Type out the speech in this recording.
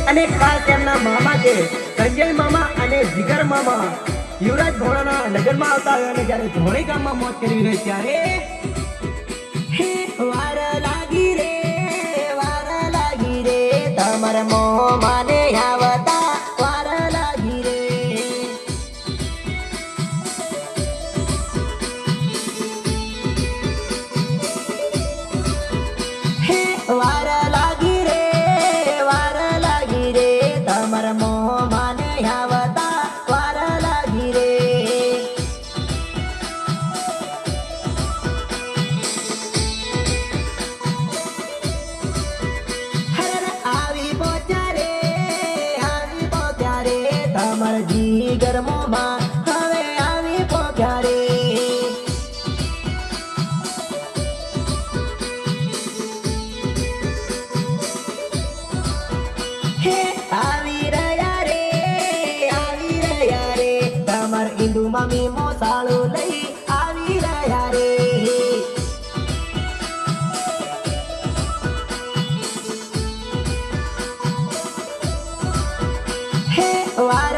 અને ખાસ તેમના મામા છે સંજય મામા અને જીગર મામા યુવરાજ ભોળાના લગ્નમાં આવતા હોય અને જ્યારે ધોળી ગામમાં મોત કરી હોય ત્યારે હે વાર લાગી રે તમારા મોમાને આવતા વાર લાગી રે હે વાર લાગી રે તમારા મોમાને આવતા વાર લાગી રે આવી પહોંચ્યા રે તમારા જીગર મોમા હવે આવી પહોંચ્યા રે હે આવી રહ્યા રે તમાર ઈંડુ મામી મોસાળું લઈ આવી રહ્યા રે હે વાર